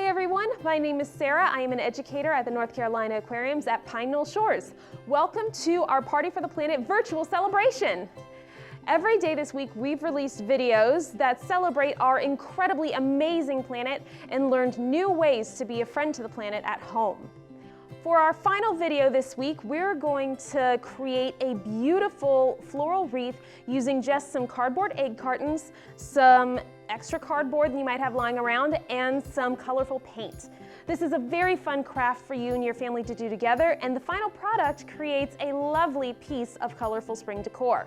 everyone, my name is Sarah. I am an educator at the North Carolina Aquariums at Pine Knoll Shores. Welcome to our Party for the Planet virtual celebration. Every day this week we've released videos that celebrate our incredibly amazing planet and learned new ways to be a friend to the planet at home. For our final video this week, we're going to create a beautiful floral wreath using just some cardboard egg cartons, some extra cardboard that you might have lying around, and some colorful paint. This is a very fun craft for you and your family to do together, and the final product creates a lovely piece of colorful spring decor.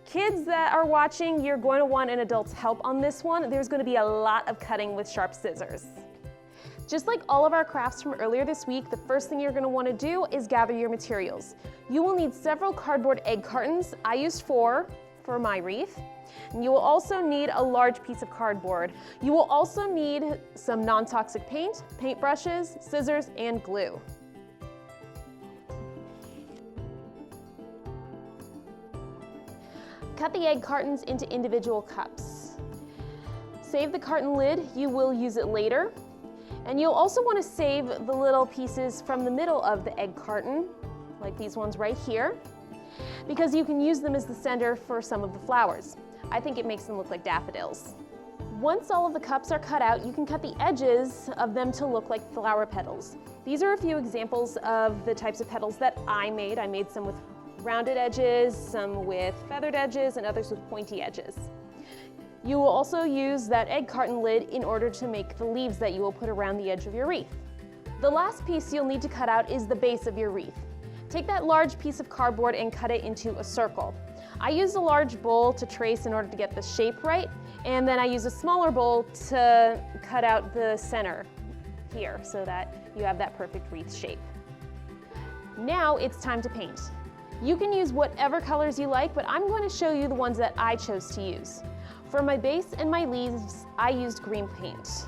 Kids that are watching, you're going to want an adult's help on this one. There's going to be a lot of cutting with sharp scissors. Just like all of our crafts from earlier this week, the first thing you're going to want to do is gather your materials. You will need several cardboard egg cartons. I used 4 for my wreath. And you will also need a large piece of cardboard. You will also need some non-toxic paint, paintbrushes, scissors, and glue. Cut the egg cartons into individual cups. Save the carton lid, you will use it later. And you'll also want to save the little pieces from the middle of the egg carton, like these ones right here, because you can use them as the center for some of the flowers. I think it makes them look like daffodils. Once all of the cups are cut out, you can cut the edges of them to look like flower petals. These are a few examples of the types of petals that I made. I made some with rounded edges, some with feathered edges, and others with pointy edges. You will also use that egg carton lid in order to make the leaves that you will put around the edge of your wreath. The last piece you'll need to cut out is the base of your wreath. Take that large piece of cardboard and cut it into a circle. I used a large bowl to trace in order to get the shape right, and then I used a smaller bowl to cut out the center here so that you have that perfect wreath shape. Now it's time to paint. You can use whatever colors you like, but I'm going to show you the ones that I chose to use. For my base and my leaves, I used green paint.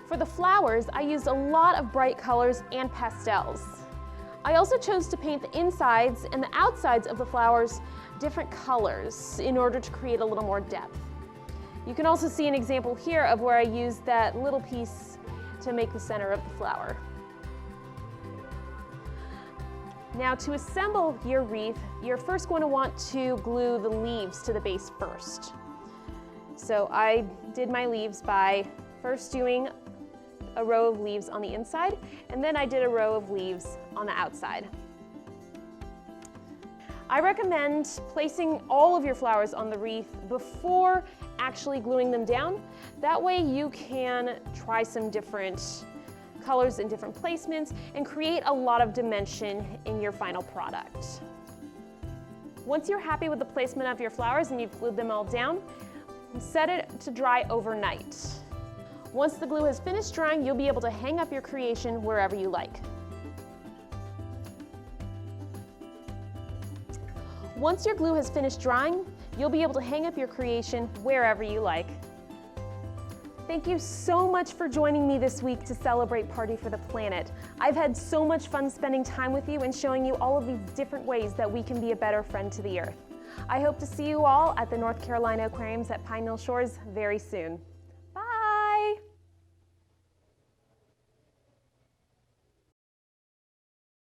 For the flowers, I used a lot of bright colors and pastels. I also chose to paint the insides and the outsides of the flowers different colors in order to create a little more depth. You can also see an example here of where I used that little piece to make the center of the flower. Now to assemble your wreath, you're first going to want to glue the leaves to the base first. So I did my leaves by first doing a row of leaves on the inside, and then I did a row of leaves on the outside. I recommend placing all of your flowers on the wreath before actually gluing them down. That way you can try some different colors and different placements and create a lot of dimension in your final product. Once you're happy with the placement of your flowers and you've glued them all down, set it to dry overnight. Once the glue has finished drying, you'll be able to hang up your creation wherever you like. Once your glue has finished drying, you'll be able to hang up your creation wherever you like. Thank you so much for joining me this week to celebrate Party for the Planet. I've had so much fun spending time with you and showing you all of these different ways that we can be a better friend to the Earth. I hope to see you all at the North Carolina Aquariums at Pine Knoll Shores very soon.